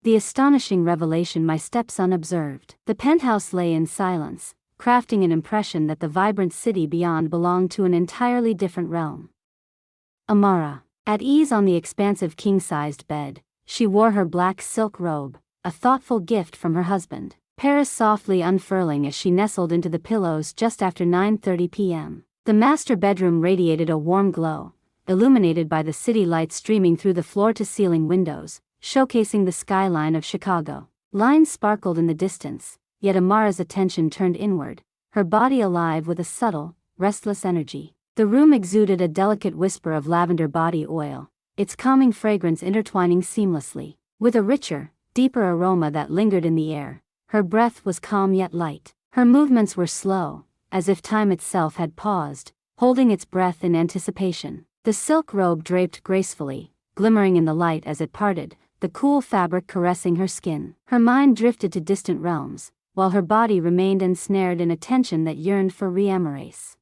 The astonishing revelation my stepson observed. The penthouse lay in silence, crafting an impression that the vibrant city beyond belonged to an entirely different realm. Amara, at ease on the expansive king-sized bed, she wore her black silk robe, a thoughtful gift from her husband, Paris softly unfurling as she nestled into the pillows just after 9:30 p.m. The master bedroom radiated a warm glow, illuminated by the city lights streaming through the floor-to-ceiling windows, showcasing the skyline of Chicago. Lines sparkled in the distance, yet Amara's attention turned inward, her body alive with a subtle, restless energy. The room exuded a delicate whisper of lavender body oil, its calming fragrance intertwining seamlessly with a richer, deeper aroma that lingered in the air. Her breath was calm yet light. Her movements were slow, as if time itself had paused, holding its breath in anticipation. The silk robe draped gracefully, glimmering in the light as it parted, the cool fabric caressing her skin. Her mind drifted to distant realms, while her body remained ensnared in a tension that yearned for re-embrace.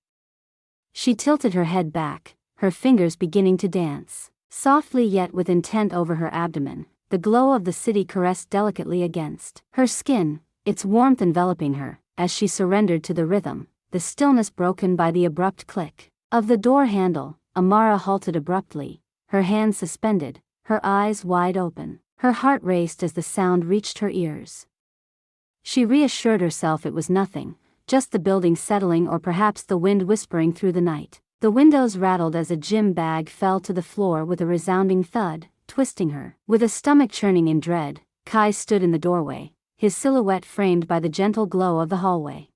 She tilted her head back, her fingers beginning to dance, softly yet with intent over her abdomen. The glow of the city caressed delicately against her skin, its warmth enveloping her, as she surrendered to the rhythm, the stillness broken by the abrupt click of the door handle. Amara halted abruptly, her hands suspended, her eyes wide open. Her heart raced as the sound reached her ears. She reassured herself it was nothing, just the building settling or perhaps the wind whispering through the night. The windows rattled as a gym bag fell to the floor with a resounding thud, twisting her. With a stomach churning in dread, Kai stood in the doorway, his silhouette framed by the gentle glow of the hallway.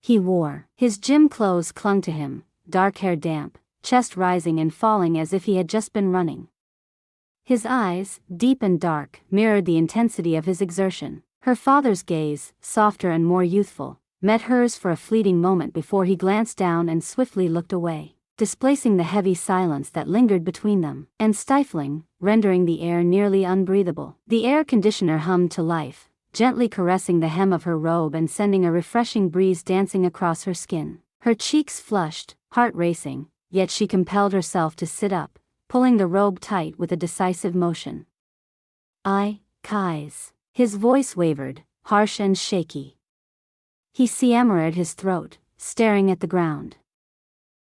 He wore his gym clothes clung to him, dark hair damp, chest rising and falling as if he had just been running. His eyes, deep and dark, mirrored the intensity of his exertion. Her father's gaze, softer and more youthful, met hers for a fleeting moment before he glanced down and swiftly looked away, displacing the heavy silence that lingered between them, and stifling, rendering the air nearly unbreathable. The air conditioner hummed to life, gently caressing the hem of her robe and sending a refreshing breeze dancing across her skin. Her cheeks flushed, heart racing, yet she compelled herself to sit up, pulling the robe tight with a decisive motion. Kai's. His voice wavered, harsh and shaky. He stammered his throat, staring at the ground.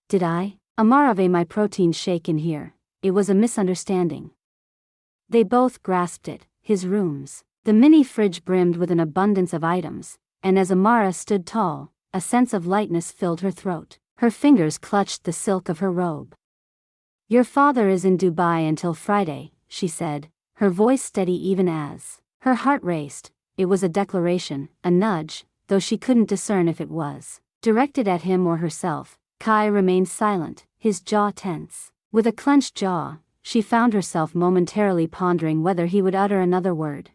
Did I? Amarave my protein shake in here. It was a misunderstanding. They both grasped it, his rooms. The mini fridge brimmed with an abundance of items, and as Amara stood tall, a sense of lightness filled her throat. Her fingers clutched the silk of her robe. Your father is in Dubai until Friday, she said, her voice steady even as her heart raced. It was a declaration, a nudge, though she couldn't discern if it was directed at him or herself. Kai remained silent, his jaw tense. With a clenched jaw, she found herself momentarily pondering whether he would utter another word.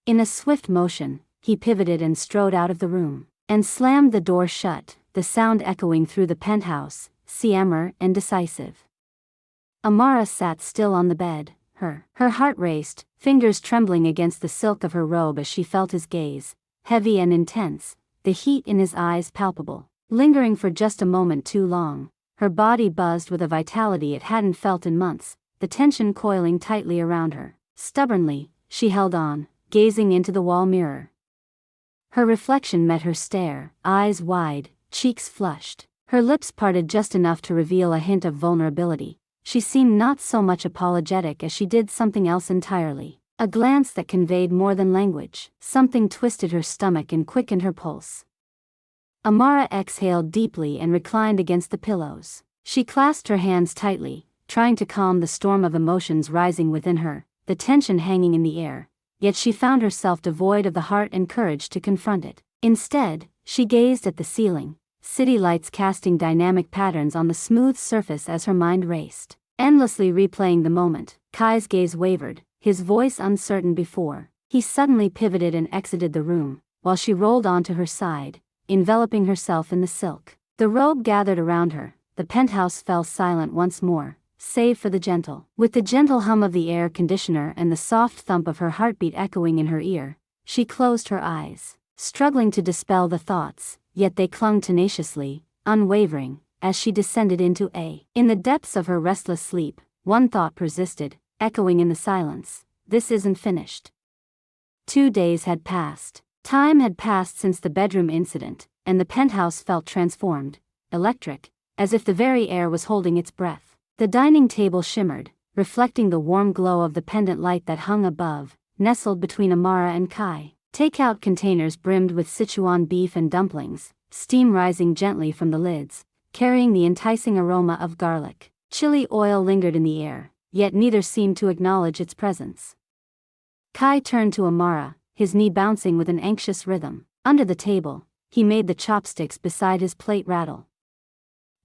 In a swift motion, he pivoted and strode out of the room, and slammed the door shut, the sound echoing through the penthouse, somber and decisive. Amara sat still on the bed, her heart raced, fingers trembling against the silk of her robe as she felt his gaze, heavy and intense, the heat in his eyes palpable, lingering for just a moment too long. Her body buzzed with a vitality it hadn't felt in months, the tension coiling tightly around her. Stubbornly, she held on, gazing into the wall mirror. Her reflection met her stare, eyes wide, cheeks flushed, her lips parted just enough to reveal a hint of vulnerability. She seemed not so much apologetic as she did something else entirely. A glance that conveyed more than language. Something twisted her stomach and quickened her pulse. Amara exhaled deeply and reclined against the pillows. She clasped her hands tightly, trying to calm the storm of emotions rising within her, the tension hanging in the air, yet she found herself devoid of the heart and courage to confront it. Instead, she gazed at the ceiling, city lights casting dynamic patterns on the smooth surface as her mind raced, endlessly replaying the moment. Kai's gaze wavered, his voice uncertain before he suddenly pivoted and exited the room, while she rolled onto her side, enveloping herself in the silk. The robe gathered around her, the penthouse fell silent once more, save for the gentle hum of the air conditioner and the soft thump of her heartbeat echoing in her ear. She closed her eyes, struggling to dispel the thoughts, yet they clung tenaciously, unwavering, as she descended into In the depths of her restless sleep, one thought persisted, echoing in the silence. this isn't finished. 2 days had passed. Time had passed since the bedroom incident, and the penthouse felt transformed, electric, as if the very air was holding its breath. The dining table shimmered, reflecting the warm glow of the pendant light that hung above, nestled between Amara and Kai. Takeout containers brimmed with Sichuan beef and dumplings, steam rising gently from the lids, carrying the enticing aroma of garlic. Chili oil lingered in the air, yet neither seemed to acknowledge its presence. Kai turned to Amara, his knee bouncing with an anxious rhythm. Under the table, he made the chopsticks beside his plate rattle.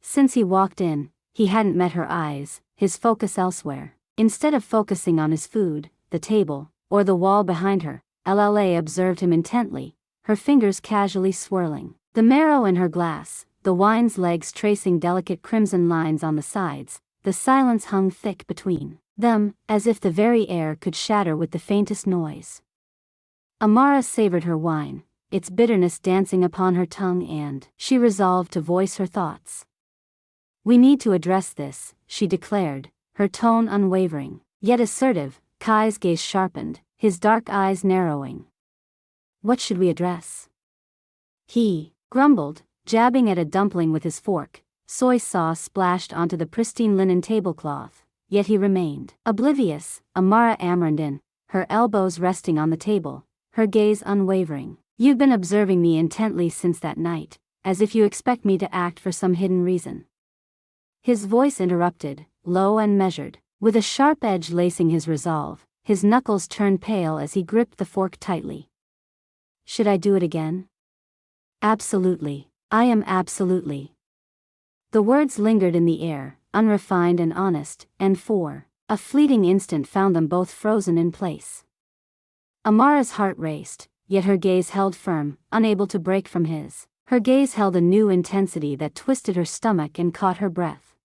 Since he walked in, he hadn't met her eyes, his focus elsewhere. Instead of focusing on his food, the table, or the wall behind her, Lla observed him intently, her fingers casually swirling. The marrow in her glass, the wine's legs tracing delicate crimson lines on the sides, the silence hung thick between them, as if the very air could shatter with the faintest noise. Amara savored her wine, its bitterness dancing upon her tongue, and she resolved to voice her thoughts. "We need to address this," she declared, her tone unwavering, yet assertive. Kai's gaze sharpened, his dark eyes narrowing. "What should we address?" he grumbled, jabbing at a dumpling with his fork. Soy sauce splashed onto the pristine linen tablecloth, yet he remained oblivious. Amara amroned in, her elbows resting on the table, her gaze unwavering. "You've been observing me intently since that night, as if you expect me to act for some hidden reason." His voice interrupted, low and measured, with a sharp edge lacing his resolve. His knuckles turned pale as he gripped the fork tightly. "Should I do it again?" "Absolutely. I am absolutely." The words lingered in the air, unrefined and honest, and for a fleeting instant found them both frozen in place. Amara's heart raced, yet her gaze held firm, unable to break from his. Her gaze held a new intensity that twisted her stomach and caught her breath.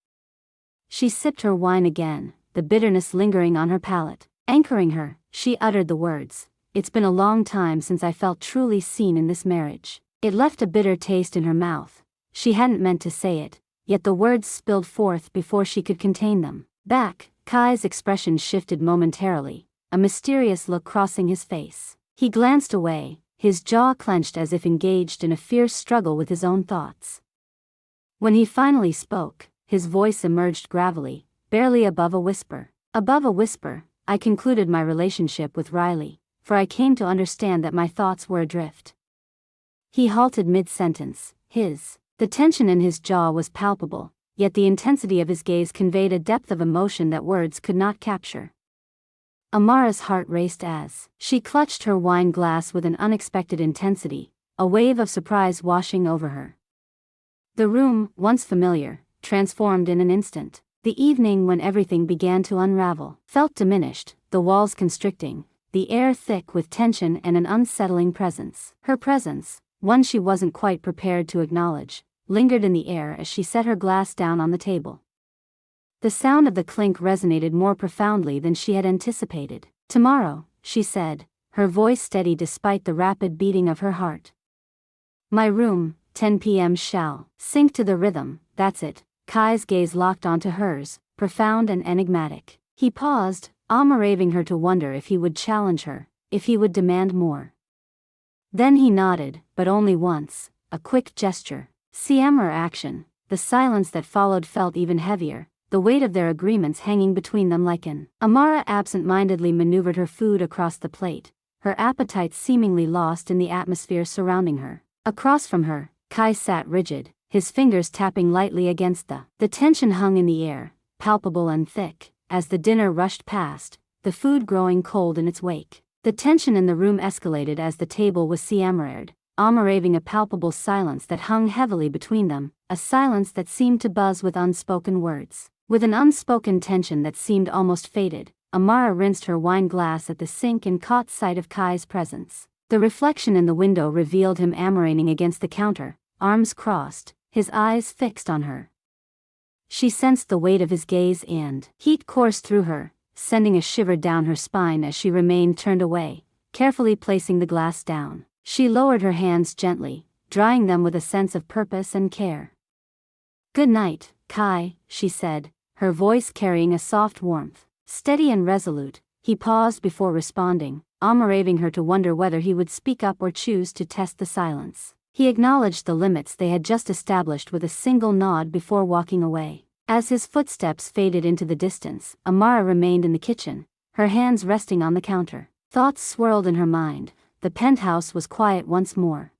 She sipped her wine again, the bitterness lingering on her palate. Anchoring her, she uttered the words, "It's been a long time since I felt truly seen in this marriage." It left a bitter taste in her mouth. She hadn't meant to say it, yet the words spilled forth before she could contain them. Kai's expression shifted momentarily, a mysterious look crossing his face. He glanced away, his jaw clenched as if engaged in a fierce struggle with his own thoughts. When he finally spoke, his voice emerged gravelly, barely above a whisper. Above a whisper, "I concluded my relationship with Riley, for I came to understand that my thoughts were adrift." He halted mid-sentence, the tension in his jaw was palpable, yet the intensity of his gaze conveyed a depth of emotion that words could not capture. Amara's heart raced as she clutched her wine glass with an unexpected intensity, a wave of surprise washing over her. The room, once familiar, transformed in an instant. The evening when everything began to unravel felt diminished, the walls constricting, the air thick with tension and an unsettling presence. Her presence, one she wasn't quite prepared to acknowledge, lingered in the air as she set her glass down on the table. The sound of the clink resonated more profoundly than she had anticipated. "Tomorrow," she said, her voice steady despite the rapid beating of her heart. "My room, 10 p.m. shall sync to the rhythm, that's it." Kai's gaze locked onto hers, profound and enigmatic. He paused, almost her to wonder if he would challenge her, if he would demand more. Then he nodded, but only once, a quick gesture. Siammer action. The silence that followed felt even heavier, the weight of their agreements hanging between them like an. Amara absent-mindedly maneuvered her food across the plate, her appetite seemingly lost in the atmosphere surrounding her. Across from her, Kai sat rigid, his fingers tapping lightly against the tension hung in the air, palpable and thick, as the dinner rushed past, the food growing cold in its wake. The tension in the room escalated as the table was siammered, almost a palpable silence that hung heavily between them, a silence that seemed to buzz with unspoken words. With an unspoken tension that seemed almost fated, Amara rinsed her wine glass at the sink and caught sight of Kai's presence. The reflection in the window revealed him amoraining against the counter, arms crossed, his eyes fixed on her. She sensed the weight of his gaze and heat coursed through her, sending a shiver down her spine as she remained turned away, carefully placing the glass down. She lowered her hands gently, drying them with a sense of purpose and care. "Good night, Kai," she said, her voice carrying a soft warmth. Steady and resolute, He paused before responding, almost her to wonder whether he would speak up or choose to test the silence. He acknowledged the limits they had just established with a single nod before walking away. As his footsteps faded into the distance, Amara remained in the kitchen, her hands resting on the counter. Thoughts swirled in her mind. The penthouse was quiet once more.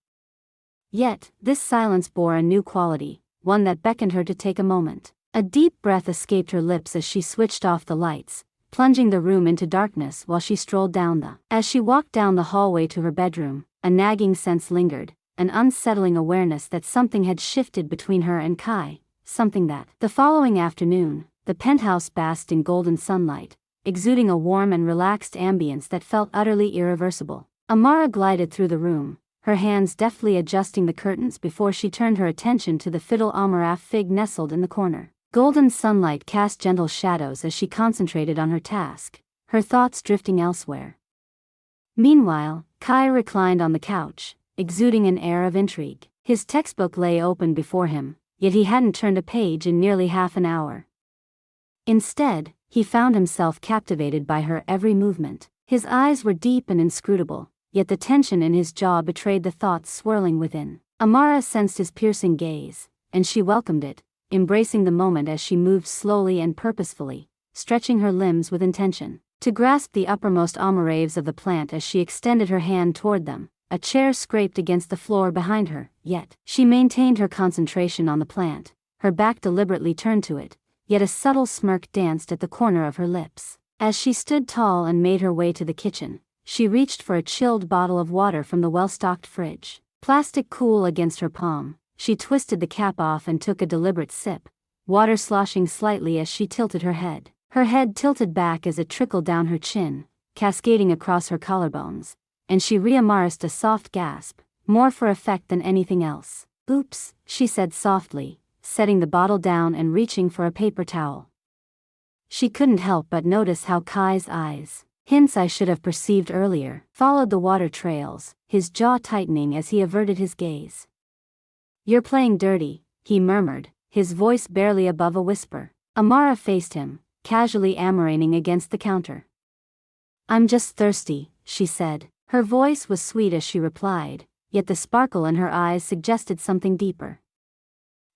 Yet, this silence bore a new quality, one that beckoned her to take a moment. A deep breath escaped her lips as she switched off the lights, plunging the room into darkness while she strolled down the. As she walked down the hallway to her bedroom, a nagging sense lingered, an unsettling awareness that something had shifted between her and Kai, something that. The following afternoon, the penthouse basked in golden sunlight, exuding a warm and relaxed ambience that felt utterly irreversible. Amara glided through the room, her hands deftly adjusting the curtains before she turned her attention to the fiddle amaraf fig nestled in the corner. Golden sunlight cast gentle shadows as she concentrated on her task, her thoughts drifting elsewhere. Meanwhile, Kai reclined on the couch, exuding an air of intrigue. His textbook lay open before him, yet he hadn't turned a page in nearly half an hour. Instead, he found himself captivated by her every movement. His eyes were deep and inscrutable, yet the tension in his jaw betrayed the thoughts swirling within. Amara sensed his piercing gaze, and she welcomed it, embracing the moment as she moved slowly and purposefully, stretching her limbs with intention, to grasp the uppermost amarves of the plant. As she extended her hand toward them, a chair scraped against the floor behind her, yet she maintained her concentration on the plant, her back deliberately turned to it, yet a subtle smirk danced at the corner of her lips. As she stood tall and made her way to the kitchen, she reached for a chilled bottle of water from the well-stocked fridge. Plastic cool against her palm, she twisted the cap off and took a deliberate sip, water sloshing slightly as she tilted her head. Her head tilted back as it trickled down her chin, cascading across her collarbones, and she reimmersed a soft gasp, more for effect than anything else. "Oops," she said softly, setting the bottle down and reaching for a paper towel. She couldn't help but notice how Kai's eyes, hints I should have perceived earlier, followed the water trails, his jaw tightening as he averted his gaze. "You're playing dirty," he murmured, his voice barely above a whisper. Amara faced him, casually amaranting against the counter. "I'm just thirsty," she said. Her voice was sweet as she replied, yet the sparkle in her eyes suggested something deeper.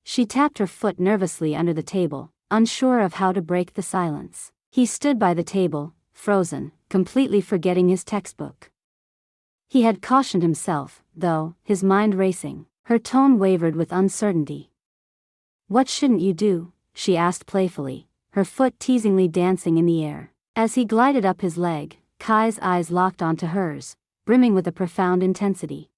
She tapped her foot nervously under the table, unsure of how to break the silence. He stood by the table, frozen, completely forgetting his textbook. He had cautioned himself, though, his mind racing. Her tone wavered with uncertainty. "What shouldn't you do?" she asked playfully, her foot teasingly dancing in the air. As he glided up his leg, Kai's eyes locked onto hers, brimming with a profound intensity.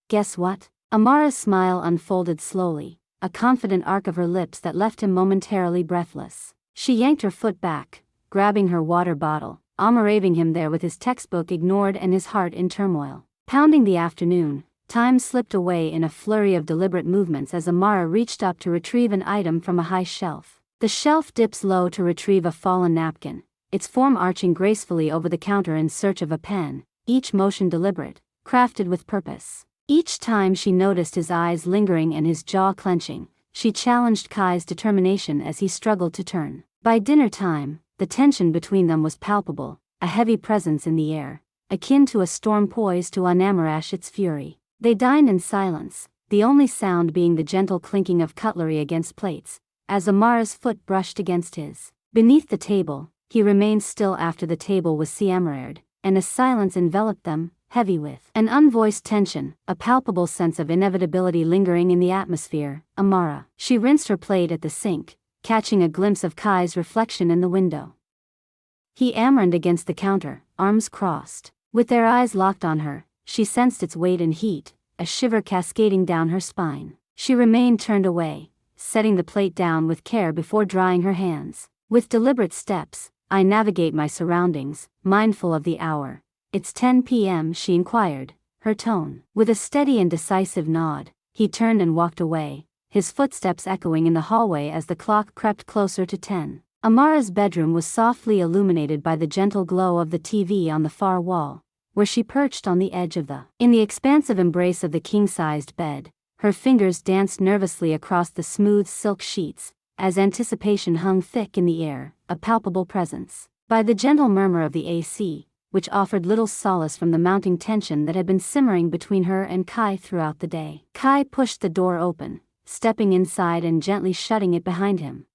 "Guess what?" Amara's smile unfolded slowly, a confident arc of her lips that left him momentarily breathless. She yanked her foot back, grabbing her water bottle, almost him there with his textbook ignored and his heart in turmoil. Pounding the afternoon, time slipped away in a flurry of deliberate movements as Amara reached up to retrieve an item from a high shelf. The shelf dips low to retrieve a fallen napkin, its form arching gracefully over the counter in search of a pen, each motion deliberate, crafted with purpose. Each time she noticed his eyes lingering and his jaw clenching, she challenged Kai's determination as he struggled to turn. By dinner time, the tension between them was palpable, a heavy presence in the air, akin to a storm poised to unamarash its fury. They dined in silence, the only sound being the gentle clinking of cutlery against plates, as Amara's foot brushed against his. Beneath the table, he remained still after the table was siammered, and a silence enveloped them, heavy with an unvoiced tension, a palpable sense of inevitability lingering in the atmosphere. "Amara." She rinsed her plate at the sink, catching a glimpse of Kai's reflection in the window. He amaraned against the counter, arms crossed. With their eyes locked on her, she sensed its weight and heat, a shiver cascading down her spine. She remained turned away, setting the plate down with care before drying her hands. With deliberate steps, I navigate my surroundings, mindful of the hour. "It's 10 p.m., she inquired, her tone. With a steady and decisive nod, he turned and walked away, his footsteps echoing in the hallway as the clock crept closer to 10. Amara's bedroom was softly illuminated by the gentle glow of the TV on the far wall, where she perched on the edge of in the expansive embrace of the king-sized bed. Her fingers danced nervously across the smooth silk sheets, as anticipation hung thick in the air, a palpable presence. by the gentle murmur of the AC, which offered little solace from the mounting tension that had been simmering between her and Kai throughout the day. Kai pushed the door open, stepping inside and gently shutting it behind him.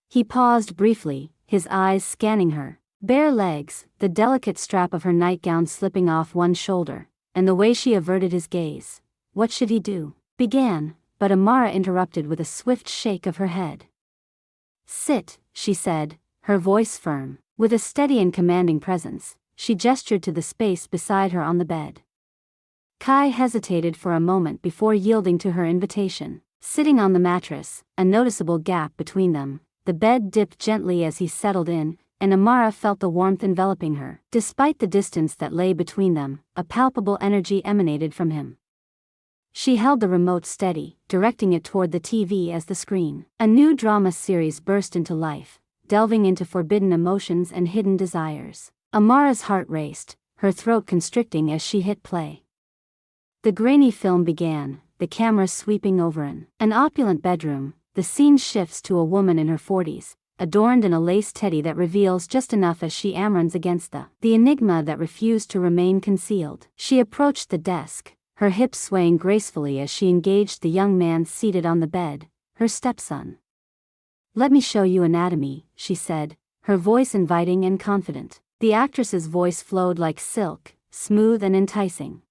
He paused briefly, his eyes scanning her bare legs, the delicate strap of her nightgown slipping off one shoulder, and the way she averted his gaze. What should he do? Began, but Amara interrupted with a swift shake of her head. Sit, she said, her voice firm. With a steady and commanding presence, she gestured to the space beside her on the bed. Kai hesitated for a moment before yielding to her invitation. Sitting on the mattress, a noticeable gap between them, the bed dipped gently as he settled in, and Amara felt the warmth enveloping her. Despite the distance that lay between them, a palpable energy emanated from him. She held the remote steady, directing it toward the TV as the screen. A new drama series burst into life, delving into forbidden emotions and hidden desires. Amara's heart raced, her throat constricting as she hit play. The grainy film began, the camera sweeping over an opulent bedroom. The scene shifts to a woman in her 40s, adorned in a lace teddy that reveals just enough as she runs against the enigma that refused to remain concealed. She approached the desk, her hips swaying gracefully as she engaged the young man seated on the bed, her stepson. "Let me show you anatomy," she said, her voice inviting and confident. The actress's voice flowed like silk, smooth and enticing.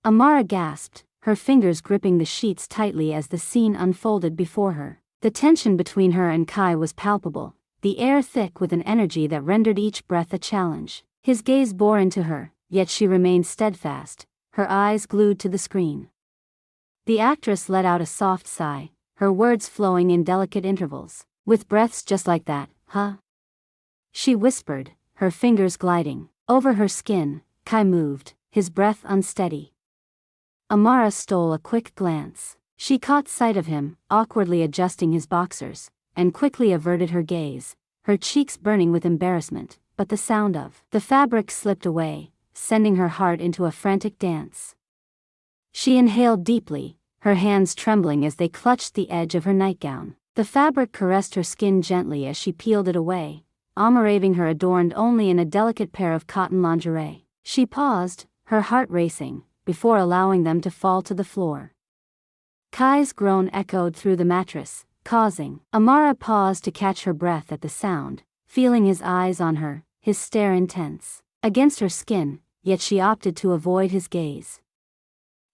Amara gasped, her fingers gripping the sheets tightly as the scene unfolded before her. The tension between her and Kai was palpable, the air thick with an energy that rendered each breath a challenge. His gaze bore into her, yet she remained steadfast, her eyes glued to the screen. The actress let out a soft sigh, her words flowing in delicate intervals. "With breaths just like that, huh?" she whispered, her fingers gliding over her skin. Kai moved, his breath unsteady. Amara stole a quick glance. She caught sight of him, awkwardly adjusting his boxers, and quickly averted her gaze, her cheeks burning with embarrassment, but the sound of the fabric slipped away, sending her heart into a frantic dance. She inhaled deeply, her hands trembling as they clutched the edge of her nightgown. The fabric caressed her skin gently as she peeled it away, leaving her adorned only in a delicate pair of cotton lingerie. She paused, her heart racing, before allowing them to fall to the floor. Kai's groan echoed through the mattress, causing Amara pause to catch her breath at the sound, feeling his eyes on her, his stare intense against her skin, yet she opted to avoid his gaze.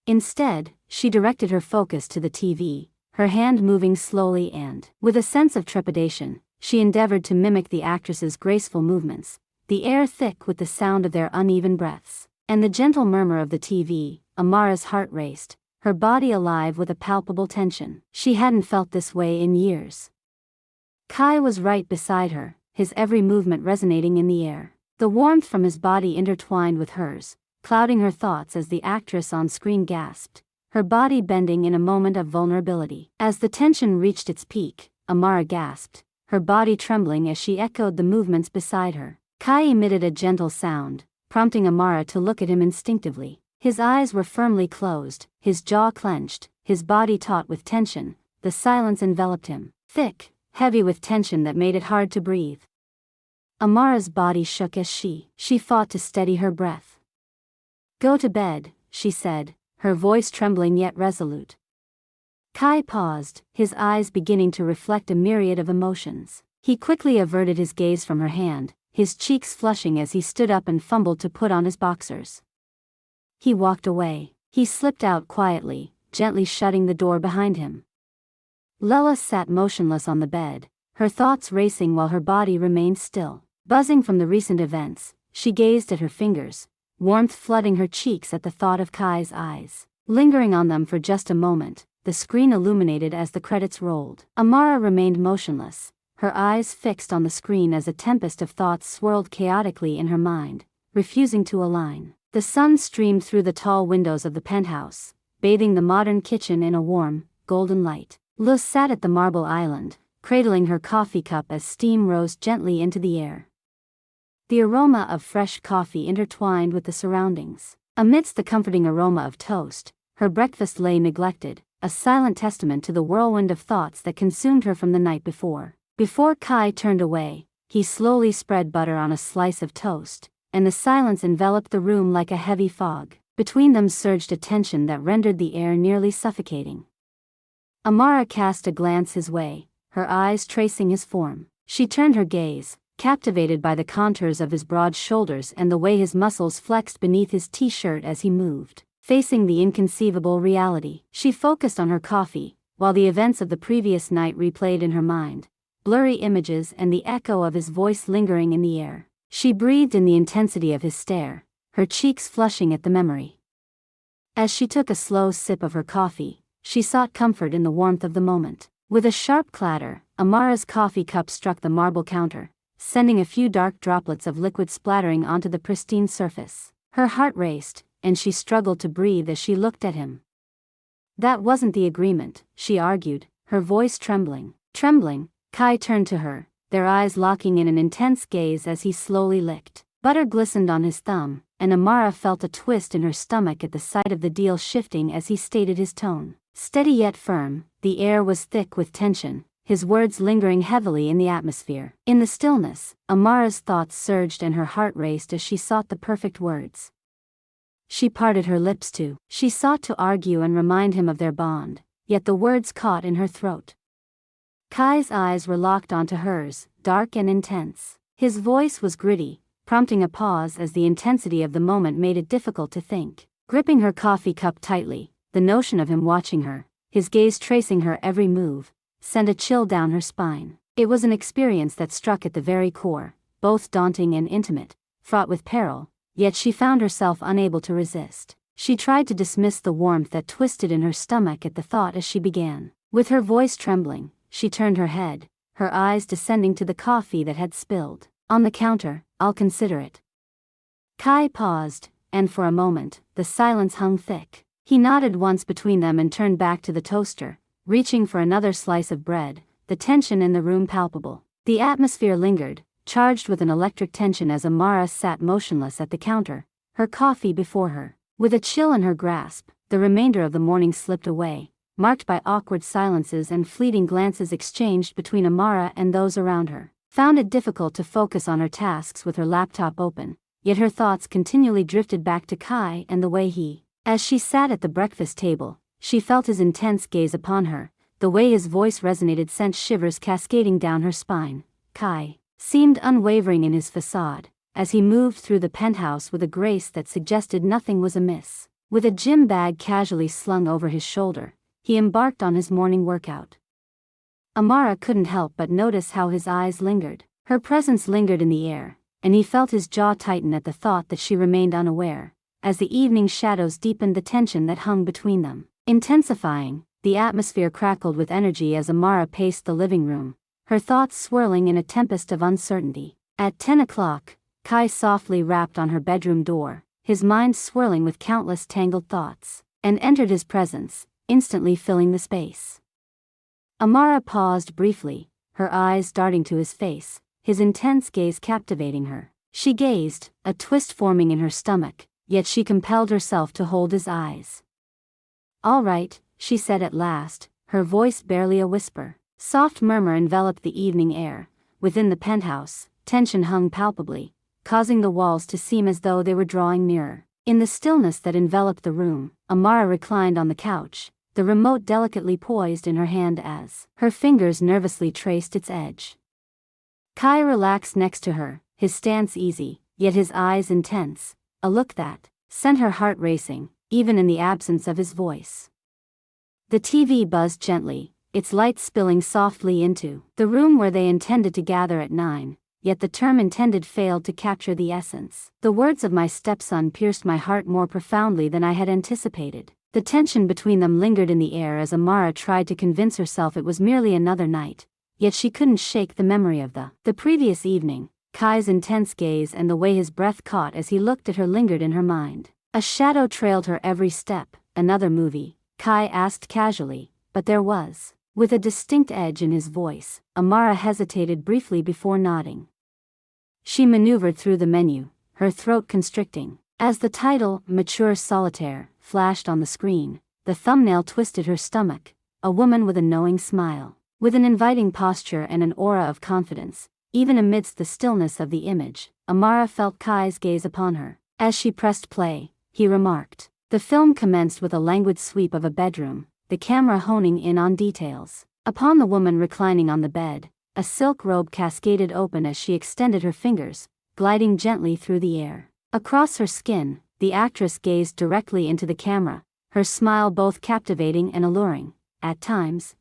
Instead, she directed her focus to the TV, her hand moving slowly and, with a sense of trepidation, she endeavored to mimic the actress's graceful movements, the air thick with the sound of their uneven breaths, and the gentle murmur of the TV. Amara's heart raced, her body alive with a palpable tension. She hadn't felt this way in years. Kai was right beside her, his every movement resonating in the air. The warmth from his body intertwined with hers, clouding her thoughts as the actress on screen gasped, her body bending in a moment of vulnerability. As the tension reached its peak, Amara gasped, her body trembling as she echoed the movements beside her. Kai emitted a gentle sound, prompting Amara to look at him instinctively. His eyes were firmly closed, his jaw clenched, his body taut with tension. The silence enveloped him, thick, heavy with tension that made it hard to breathe. Amara's body shook as she fought to steady her breath. "Go to bed," she said, her voice trembling yet resolute. Kai paused, his eyes beginning to reflect a myriad of emotions. He quickly averted his gaze from her hand, his cheeks flushing as he stood up and fumbled to put on his boxers. He walked away. He slipped out quietly, gently shutting the door behind him. Lela sat motionless on the bed, her thoughts racing while her body remained still. Buzzing from the recent events, she gazed at her fingers, warmth flooding her cheeks at the thought of Kai's eyes. Lingering on them for just a moment, the screen illuminated as the credits rolled. Amara remained motionless, her eyes fixed on the screen as a tempest of thoughts swirled chaotically in her mind, refusing to align. The sun streamed through the tall windows of the penthouse, bathing the modern kitchen in a warm, golden light. Luz sat at the marble island, cradling her coffee cup as steam rose gently into the air. The aroma of fresh coffee intertwined with the surroundings. Amidst the comforting aroma of toast, her breakfast lay neglected, a silent testament to the whirlwind of thoughts that consumed her from the night before. Before Kai turned away, He slowly spread butter on a slice of toast, and the silence enveloped the room like a heavy fog. Between them surged a tension that rendered the air nearly suffocating. Amara cast a glance his way, her eyes tracing his form. She turned her gaze, captivated by the contours of his broad shoulders and the way his muscles flexed beneath his t-shirt as he moved. Facing the inconceivable reality, she focused on her coffee, while the events of the previous night replayed in her mind, blurry images and the echo of his voice lingering in the air. She breathed in the intensity of his stare, her cheeks flushing at the memory. As she took a slow sip of her coffee, she sought comfort in the warmth of the moment. With a sharp clatter, Amara's coffee cup struck the marble counter, sending a few dark droplets of liquid splattering onto the pristine surface. Her heart raced, and she struggled to breathe as she looked at him. That wasn't the agreement, she argued, her voice trembling. Trembling, Kai turned to her, their eyes locking in an intense gaze as he slowly licked. Butter glistened on his thumb, and Amara felt a twist in her stomach at the sight of the deal shifting as he stated his tone. Steady yet firm, the air was thick with tension, his words lingering heavily in the atmosphere. In the stillness, Amara's thoughts surged and her heart raced as she sought the perfect words. She parted her lips she sought to argue and remind him of their bond, yet the words caught in her throat. Kai's eyes were locked onto hers, dark and intense. His voice was gritty, prompting a pause as the intensity of the moment made it difficult to think. Gripping her coffee cup tightly, the notion of him watching her, his gaze tracing her every move, sent a chill down her spine. It was an experience that struck at the very core, both daunting and intimate, fraught with peril, yet she found herself unable to resist. She tried to dismiss the warmth that twisted in her stomach at the thought as she began. With her voice trembling, she turned her head, her eyes descending to the coffee that had spilled. On the counter, I'll consider it. Kai paused, and for a moment, the silence hung thick. He nodded once between them and turned back to the toaster, reaching for another slice of bread, the tension in the room palpable. The atmosphere lingered, charged with an electric tension as Amara sat motionless at the counter, her coffee before her. With a chill in her grasp, the remainder of the morning slipped away, marked by awkward silences and fleeting glances exchanged between Amara and those around her. Found it difficult to focus on her tasks with her laptop open, yet her thoughts continually drifted back to Kai and the way he. As she sat at the breakfast table, she felt his intense gaze upon her, the way his voice resonated sent shivers cascading down her spine. Kai seemed unwavering in his facade, as he moved through the penthouse with a grace that suggested nothing was amiss. With a gym bag casually slung over his shoulder, he embarked on his morning workout. Amara couldn't help but notice how his eyes lingered. Her presence lingered in the air, and he felt his jaw tighten at the thought that she remained unaware, as the evening shadows deepened the tension that hung between them. Intensifying, the atmosphere crackled with energy as Amara paced the living room, her thoughts swirling in a tempest of uncertainty. At 10 o'clock, Kai softly rapped on her bedroom door, his mind swirling with countless tangled thoughts, and entered his presence, instantly filling the space. Amara paused briefly, her eyes darting to his face, his intense gaze captivating her. She gazed, a twist forming in her stomach, yet she compelled herself to hold his eyes. "All right," she said at last, her voice barely a whisper. Soft murmur enveloped the evening air. Within the penthouse, tension hung palpably, causing the walls to seem as though they were drawing nearer. In the stillness that enveloped the room, Amara reclined on the couch, the remote delicately poised in her hand as her fingers nervously traced its edge. Kai relaxed next to her, his stance easy, yet his eyes intense, a look that sent her heart racing, even in the absence of his voice. The TV buzzed gently, its light spilling softly into the room where they intended to gather at 9, yet the term intended failed to capture the essence. The words of my stepson pierced my heart more profoundly than I had anticipated. The tension between them lingered in the air as Amara tried to convince herself it was merely another night, yet she couldn't shake the memory of the previous evening. Kai's intense gaze and the way his breath caught as he looked at her lingered in her mind. A shadow trailed her every step. "Another movie?" Kai asked casually, but there was. With a distinct edge in his voice, Amara hesitated briefly before nodding. She maneuvered through the menu, her throat constricting. As the title, Mature Solitaire, flashed on the screen, the thumbnail twisted her stomach, a woman with a knowing smile. With an inviting posture and an aura of confidence, Even amidst the stillness of the image, Amara felt Kai's gaze upon her. As she pressed play, he remarked. The film commenced with a languid sweep of a bedroom, the camera honing in on details. Upon the woman reclining on the bed, a silk robe cascaded open as she extended her fingers, gliding gently through the air. Across her skin, the actress gazed directly into the camera, her smile both captivating and alluring. At times,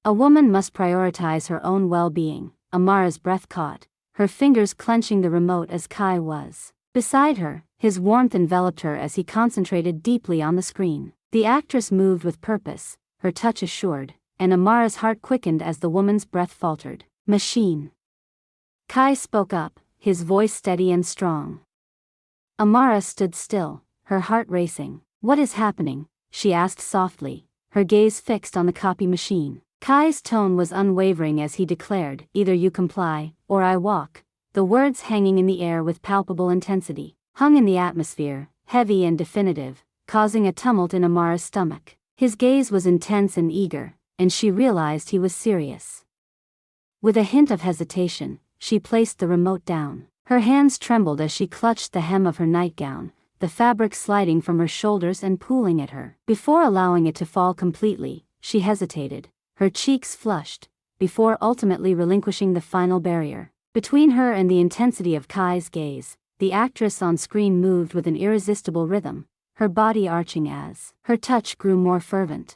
a woman must prioritize her own well-being. Amara's breath caught, her fingers clenching the remote as Kai was beside her. His warmth enveloped her as he concentrated deeply on the screen. The actress moved with purpose, her touch assured, and Amara's heart quickened as the woman's breath faltered. Machine. Kai spoke up, his voice steady and strong. Amara stood still, her heart racing. What is happening? She asked softly, her gaze fixed on the copy machine. Kai's tone was unwavering as he declared, either you comply, or I walk, the words hanging in the air with palpable intensity. Hung in the atmosphere, heavy and definitive, causing a tumult in Amara's stomach. His gaze was intense and eager, and she realized he was serious. With a hint of hesitation, she placed the remote down. Her hands trembled as she clutched the hem of her nightgown, the fabric sliding from her shoulders and pooling at her. Before allowing it to fall completely, she hesitated, her cheeks flushed, before ultimately relinquishing the final barrier. Between her and the intensity of Kai's gaze, the actress on screen moved with an irresistible rhythm, her body arching as her touch grew more fervent.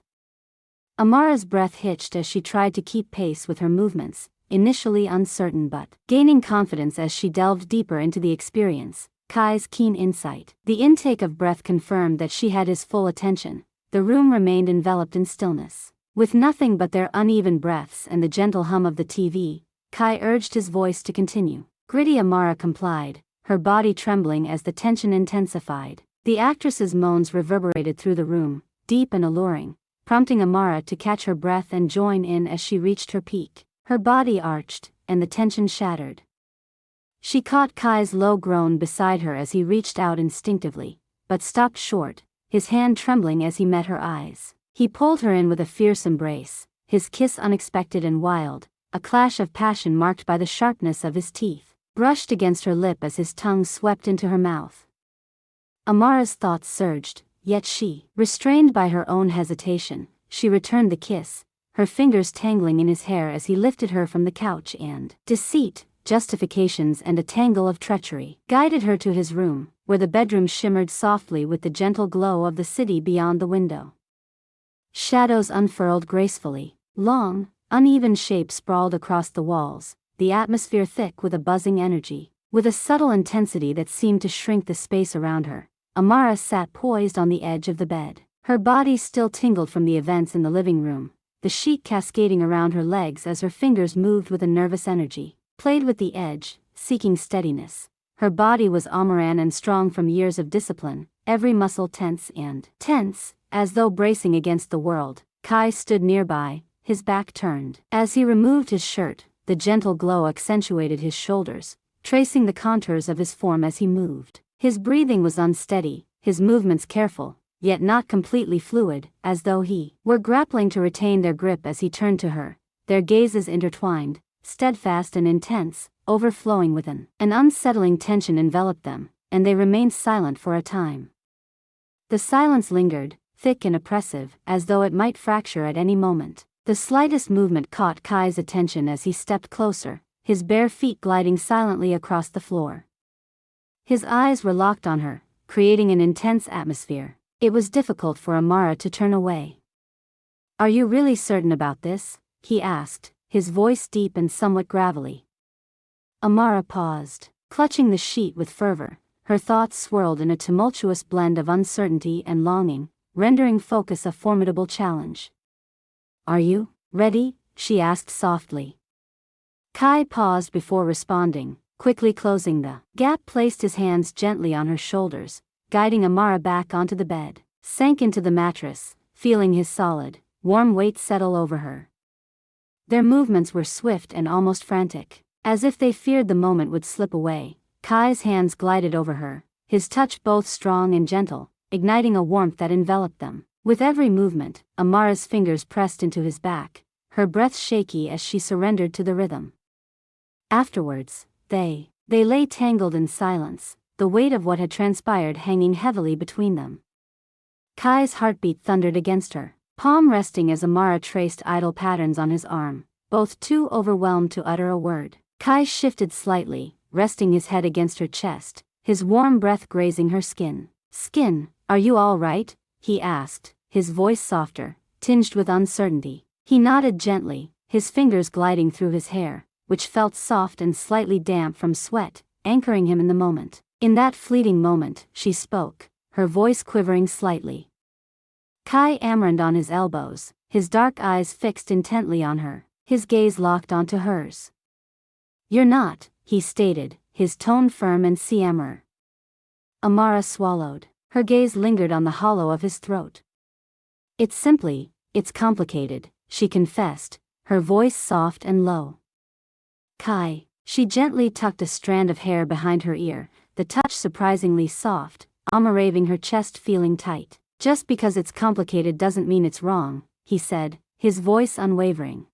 Amara's breath hitched as she tried to keep pace with her movements, initially uncertain but gaining confidence as she delved deeper into the experience. Kai's keen insight. The intake of breath confirmed that she had his full attention. The room remained enveloped in stillness. With nothing but their uneven breaths and the gentle hum of the TV, Kai urged his voice to continue. Gritty Amara complied, her body trembling as the tension intensified. The actress's moans reverberated through the room, deep and alluring, prompting Amara to catch her breath and join in as she reached her peak. Her body arched, and the tension shattered. She caught Kai's low groan beside her as he reached out instinctively, but stopped short, his hand trembling as he met her eyes. He pulled her in with a fierce embrace, his kiss unexpected and wild, a clash of passion marked by the sharpness of his teeth brushed against her lip as his tongue swept into her mouth. Amara's thoughts surged, yet restrained by her own hesitation, she returned the kiss, her fingers tangling in his hair as he lifted her from the couch and deceit, justifications and a tangle of treachery guided her to his room, where the bedroom shimmered softly with the gentle glow of the city beyond the window. Shadows unfurled gracefully, long, uneven shapes sprawled across the walls, the atmosphere thick with a buzzing energy. With a subtle intensity that seemed to shrink the space around her, Amara sat poised on the edge of the bed. Her body still tingled from the events in the living room, the sheet cascading around her legs as her fingers moved with a nervous energy, played with the edge, seeking steadiness. Her body was Amaran and strong from years of discipline, every muscle tense, as though bracing against the world. Kai stood nearby, his back turned. As he removed his shirt, the gentle glow accentuated his shoulders, tracing the contours of his form as he moved. His breathing was unsteady, his movements careful, yet not completely fluid, as though he were grappling to retain their grip as he turned to her, their gazes intertwined, steadfast and intense, overflowing with an unsettling tension enveloped them, and they remained silent for a time. The silence lingered, thick and oppressive, as though it might fracture at any moment. The slightest movement caught Kai's attention as he stepped closer, his bare feet gliding silently across the floor. His eyes were locked on her, creating an intense atmosphere. It was difficult for Amara to turn away. "Are you really certain about this?" he asked, his voice deep and somewhat gravelly. Amara paused, clutching the sheet with fervor, her thoughts swirled in a tumultuous blend of uncertainty and longing, rendering focus a formidable challenge. "Are you ready?" she asked softly. Kai paused before responding, quickly closing the gap, placed his hands gently on her shoulders, guiding Amara back onto the bed, sank into the mattress, feeling his solid, warm weight settle over her. Their movements were swift and almost frantic, as if they feared the moment would slip away. Kai's hands glided over her, his touch both strong and gentle, igniting a warmth that enveloped them. With every movement, Amara's fingers pressed into his back, her breath shaky as she surrendered to the rhythm. Afterwards, they lay tangled in silence, the weight of what had transpired hanging heavily between them. Kai's heartbeat thundered against her, palm resting as Amara traced idle patterns on his arm, both too overwhelmed to utter a word. Kai shifted slightly, resting his head against her chest, his warm breath grazing her skin. "Skin, are you all right?" he asked, his voice softer, tinged with uncertainty. He nodded gently, his fingers gliding through his hair, which felt soft and slightly damp from sweat, anchoring him in the moment. In that fleeting moment, she spoke, her voice quivering slightly. Kai amaraned on his elbows, his dark eyes fixed intently on her, his gaze locked onto hers. "You're not," he stated, his tone firm and siammer. Amara swallowed. Her gaze lingered on the hollow of his throat. It's complicated," she confessed, her voice soft and low. "Kai," she gently tucked a strand of hair behind her ear, the touch surprisingly soft, amoraving her chest feeling tight. "Just because it's complicated doesn't mean it's wrong," he said, his voice unwavering.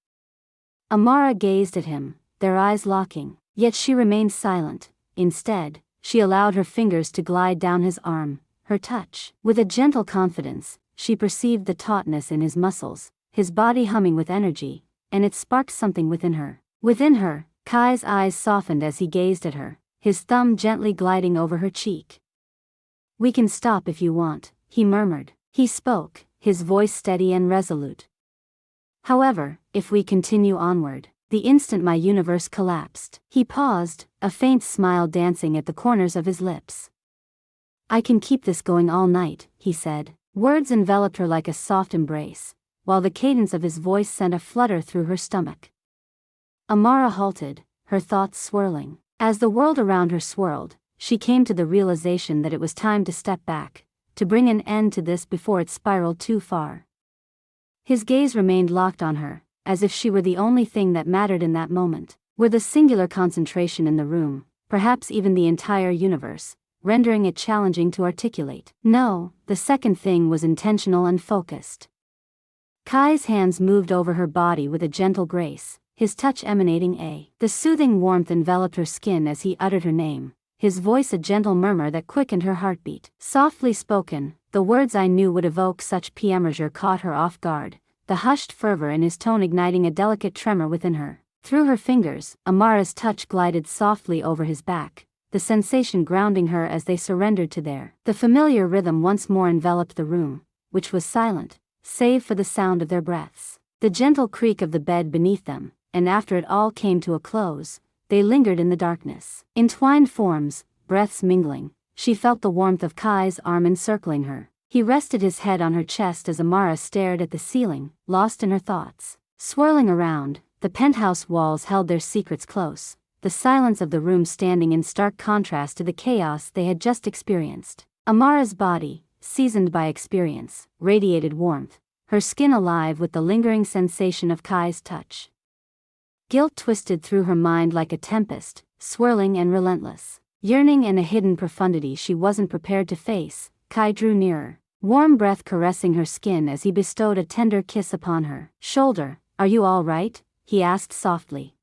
Amara gazed at him, their eyes locking, yet she remained silent. Instead, she allowed her fingers to glide down his arm, her touch. With a gentle confidence, she perceived the tautness in his muscles, his body humming with energy, and it sparked something within her. Within her, Kai's eyes softened as he gazed at her, his thumb gently gliding over her cheek. "We can stop if you want," he murmured. He spoke, his voice steady and resolute. "However, if we continue onward," the instant my universe collapsed. He paused, a faint smile dancing at the corners of his lips. "I can keep this going all night," he said. Words enveloped her like a soft embrace, while the cadence of his voice sent a flutter through her stomach. Amara halted, her thoughts swirling. As the world around her swirled, she came to the realization that it was time to step back, to bring an end to this before it spiraled too far. His gaze remained locked on her, as if she were the only thing that mattered in that moment. With a singular concentration in the room, perhaps even the entire universe, rendering it challenging to articulate. No, the second thing was intentional and focused. Kai's hands moved over her body with a gentle grace, his touch emanating the soothing warmth enveloped her skin as he uttered her name, his voice a gentle murmur that quickened her heartbeat. Softly spoken, the words I knew would evoke such premurure caught her off guard, the hushed fervor in his tone igniting a delicate tremor within her. Through her fingers, Amara's touch glided softly over his back, the sensation grounding her as they surrendered to the familiar rhythm once more enveloped the room, which was silent, save for the sound of their breaths, the gentle creak of the bed beneath them, and after it all came to a close, they lingered in the darkness. Entwined forms, breaths mingling, she felt the warmth of Kai's arm encircling her. He rested his head on her chest as Amara stared at the ceiling, lost in her thoughts. Swirling around, the penthouse walls held their secrets close, the silence of the room standing in stark contrast to the chaos they had just experienced. Amara's body, seasoned by experience, radiated warmth, her skin alive with the lingering sensation of Kai's touch. Guilt twisted through her mind like a tempest, swirling and relentless. Yearning and a hidden profundity she wasn't prepared to face, Kai drew nearer, warm breath caressing her skin as he bestowed a tender kiss upon her shoulder. "Are you all right?" he asked softly.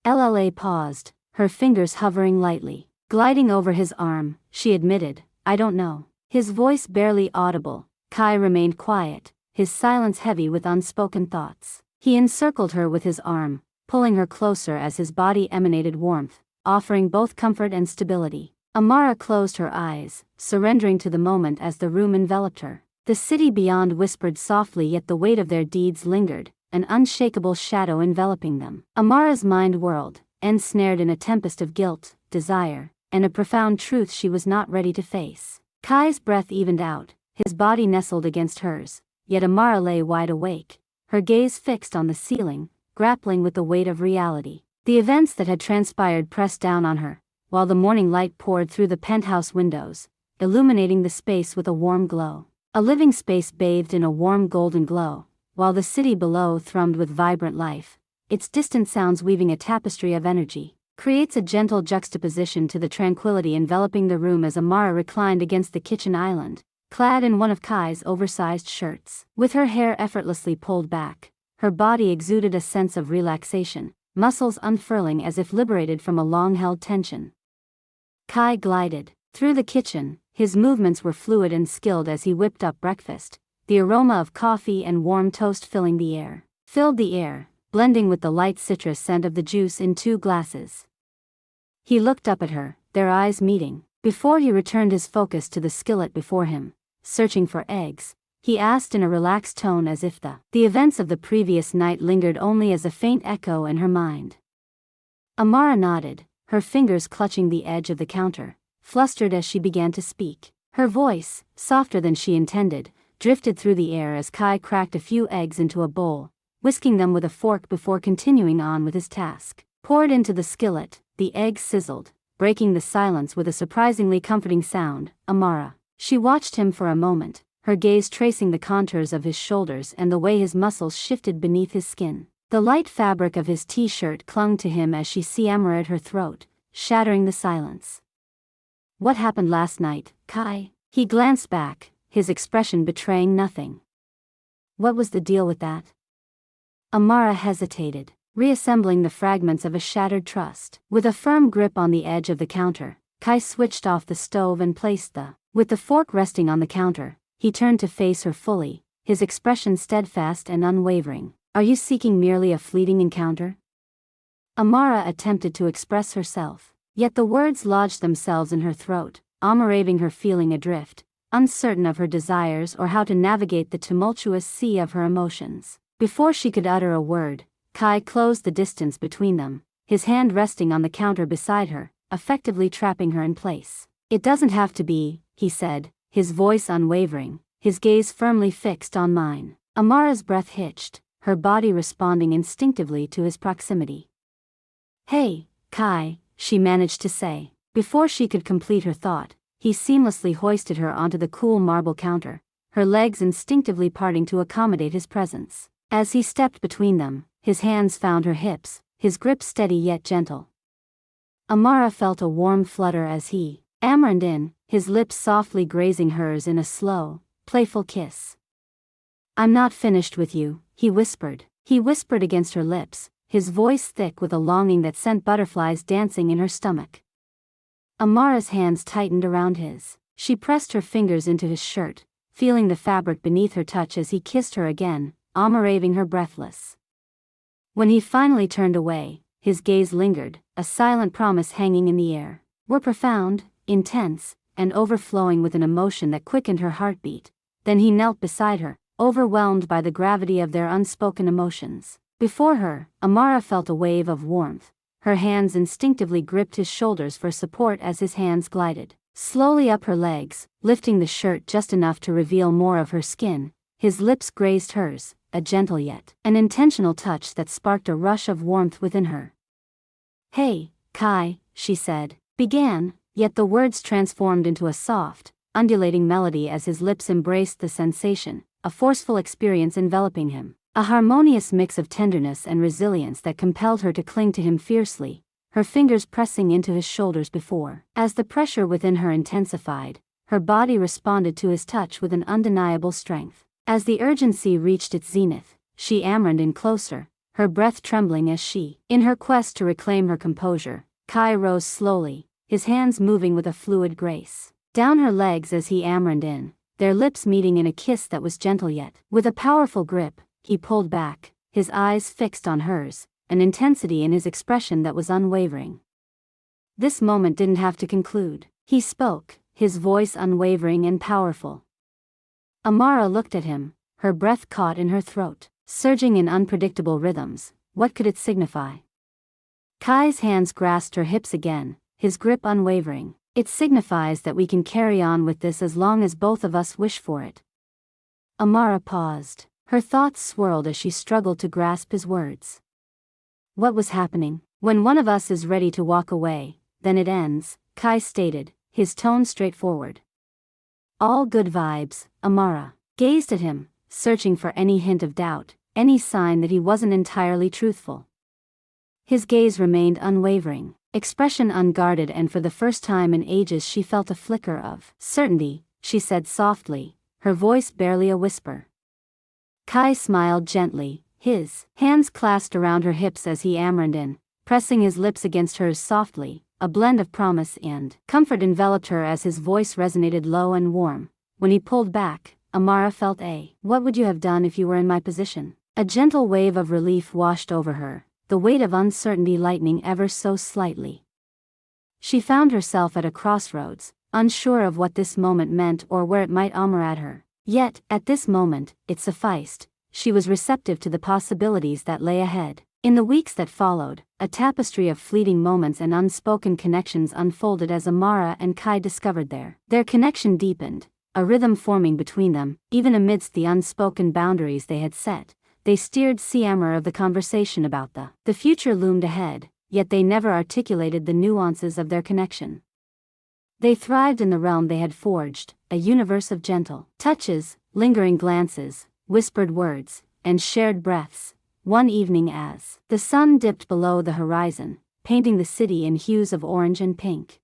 Lla paused, her fingers hovering lightly. Gliding over his arm, she admitted, "I don't know." His voice barely audible, Kai remained quiet, his silence heavy with unspoken thoughts. He encircled her with his arm, pulling her closer as his body emanated warmth, offering both comfort and stability. Amara closed her eyes, surrendering to the moment as the room enveloped her. The city beyond whispered softly, yet the weight of their deeds lingered, an unshakable shadow enveloping them. Amara's mind whirled, ensnared in a tempest of guilt, desire, and a profound truth she was not ready to face. Kai's breath evened out, his body nestled against hers, yet Amara lay wide awake, her gaze fixed on the ceiling, grappling with the weight of reality. The events that had transpired pressed down on her, while the morning light poured through the penthouse windows, illuminating the space with a warm glow. A living space bathed in a warm golden glow, while the city below thrummed with vibrant life, its distant sounds weaving a tapestry of energy. Creates a gentle juxtaposition to the tranquility enveloping the room as Amara reclined against the kitchen island, clad in one of Kai's oversized shirts. With her hair effortlessly pulled back, her body exuded a sense of relaxation, muscles unfurling as if liberated from a long-held tension. Kai glided through the kitchen, his movements were fluid and skilled as he whipped up breakfast, the aroma of coffee and warm toast filled the air, blending with the light citrus scent of the juice in 2 glasses. He looked up at her, their eyes meeting. Before he returned his focus to the skillet before him, searching for eggs, he asked in a relaxed tone as if the events of the previous night lingered only as a faint echo in her mind. Amara nodded, her fingers clutching the edge of the counter, flustered as she began to speak. Her voice, softer than she intended, drifted through the air as Kai cracked a few eggs into a bowl, whisking them with a fork before continuing on with his task. Poured into the skillet, the eggs sizzled, breaking the silence with a surprisingly comforting sound. Amara. She watched him for a moment, her gaze tracing the contours of his shoulders and the way his muscles shifted beneath his skin. The light fabric of his t-shirt clung to him as she slammed her throat, shattering the silence. What happened last night, Kai? He glanced back, his expression betraying nothing. What was the deal with that? Amara hesitated, reassembling the fragments of a shattered trust. With a firm grip on the edge of the counter, Kai switched off the stove and placed with the fork resting on the counter, he turned to face her fully, his expression steadfast and unwavering. Are you seeking merely a fleeting encounter? Amara attempted to express herself, yet the words lodged themselves in her throat, leaving her feeling adrift, uncertain of her desires or how to navigate the tumultuous sea of her emotions. Before she could utter a word, Kai closed the distance between them, his hand resting on the counter beside her, effectively trapping her in place. It doesn't have to be, he said, his voice unwavering, his gaze firmly fixed on mine. Amara's breath hitched, her body responding instinctively to his proximity. Hey, Kai, she managed to say. Before she could complete her thought, he seamlessly hoisted her onto the cool marble counter, her legs instinctively parting to accommodate his presence. As he stepped between them, his hands found her hips, his grip steady yet gentle. Amara felt a warm flutter as he hammered in, his lips softly grazing hers in a slow, playful kiss. I'm not finished with you, he whispered. He whispered against her lips, his voice thick with a longing that sent butterflies dancing in her stomach. Amara's hands tightened around his. She pressed her fingers into his shirt, feeling the fabric beneath her touch as he kissed her again, leaving her breathless. When he finally turned away, his gaze lingered, a silent promise hanging in the air. Were profound, intense, and overflowing with an emotion that quickened her heartbeat. Then he knelt beside her, overwhelmed by the gravity of their unspoken emotions. Before her, Amara felt a wave of warmth. Her hands instinctively gripped his shoulders for support as his hands glided slowly up her legs, lifting the shirt just enough to reveal more of her skin. His lips grazed hers, a gentle yet an intentional touch that sparked a rush of warmth within her. Hey, Kai, she began, yet the words transformed into a soft, undulating melody as his lips embraced the sensation, a forceful experience enveloping him, a harmonious mix of tenderness and resilience that compelled her to cling to him fiercely, her fingers pressing into his shoulders before. As the pressure within her intensified, her body responded to his touch with an undeniable strength. As the urgency reached its zenith, she hammered in closer, her breath trembling as she, in her quest to reclaim her composure, Kai rose slowly, his hands moving with a fluid grace down her legs as he hammered in, their lips meeting in a kiss that was gentle yet. With a powerful grip, he pulled back, his eyes fixed on hers, an intensity in his expression that was unwavering. This moment didn't have to conclude. He spoke, his voice unwavering and powerful. Amara looked at him, her breath caught in her throat, surging in unpredictable rhythms. What could it signify? Kai's hands grasped her hips again, his grip unwavering. It signifies that we can carry on with this as long as both of us wish for it. Amara paused, her thoughts swirled as she struggled to grasp his words. What was happening? When one of us is ready to walk away, then it ends, Kai stated, his tone straightforward. All good vibes. Amara gazed at him, searching for any hint of doubt, any sign that he wasn't entirely truthful. His gaze remained unwavering, expression unguarded, and for the first time in ages she felt a flicker of certainty. She said softly, her voice barely a whisper. Kai smiled gently, his hands clasped around her hips as he ambled in, pressing his lips against hers softly. A blend of promise and comfort enveloped her as his voice resonated low and warm. When he pulled back, Amara felt "What would you have done if you were in my position?" A gentle wave of relief washed over her, the weight of uncertainty lightening ever so slightly. She found herself at a crossroads, unsure of what this moment meant or where it might at her. Yet, at this moment, it sufficed. She was receptive to the possibilities that lay ahead. In the weeks that followed, a tapestry of fleeting moments and unspoken connections unfolded as Amara and Kai discovered their connection deepened, a rhythm forming between them. Even amidst the unspoken boundaries they had set, they steered Siamra of the conversation about the future loomed ahead, yet they never articulated the nuances of their connection. They thrived in the realm they had forged, a universe of gentle touches, lingering glances, whispered words, and shared breaths. One evening as the sun dipped below the horizon, painting the city in hues of orange and pink,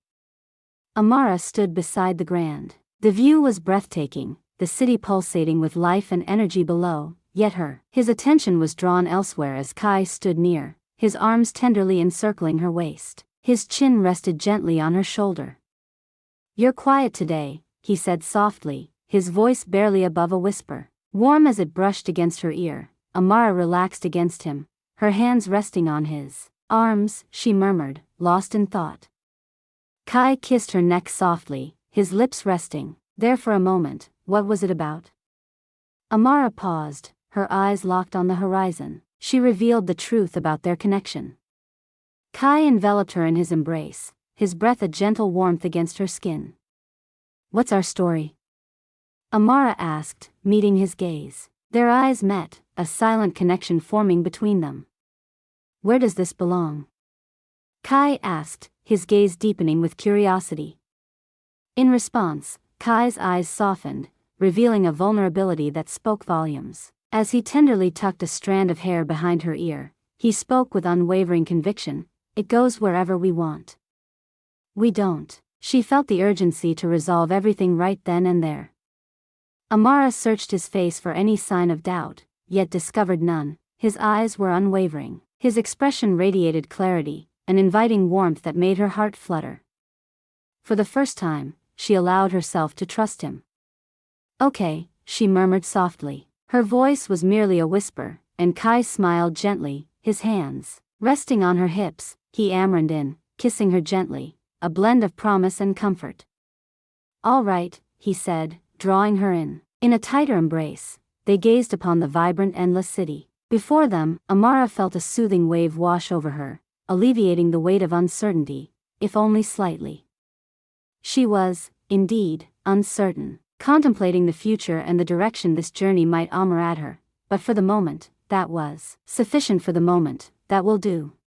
Amara stood beside the grand. The view was breathtaking, the city pulsating with life and energy below, yet his attention was drawn elsewhere as Kai stood near, his arms tenderly encircling her waist. His chin rested gently on her shoulder. "You're quiet today," he said softly, his voice barely above a whisper. Warm as it brushed against her ear, Amara relaxed against him, her hands resting on his arms. She murmured, lost in thought. Kai kissed her neck softly, his lips resting there for a moment. What was it about? Amara paused, her eyes locked on the horizon. She revealed the truth about their connection. Kai enveloped her in his embrace, his breath a gentle warmth against her skin. "What's our story?" Amara asked, meeting his gaze. Their eyes met, a silent connection forming between them. "Where does this belong?" Kai asked, his gaze deepening with curiosity. In response, Kai's eyes softened, revealing a vulnerability that spoke volumes. As he tenderly tucked a strand of hair behind her ear, he spoke with unwavering conviction, "It goes wherever we want. We don't." She felt the urgency to resolve everything right then and there. Amara searched his face for any sign of doubt, yet discovered none. His eyes were unwavering. His expression radiated clarity, an inviting warmth that made her heart flutter. For the first time, she allowed herself to trust him. "Okay," she murmured softly. Her voice was merely a whisper, and Kai smiled gently, his hands resting on her hips. He ambled in, kissing her gently, a blend of promise and comfort. "All right," he said, drawing her in. In a tighter embrace, they gazed upon the vibrant, endless city. Before them, Amara felt a soothing wave wash over her, alleviating the weight of uncertainty, if only slightly. She was, indeed, uncertain, contemplating the future and the direction this journey might at her, but for the moment, that was sufficient. For the moment, that will do.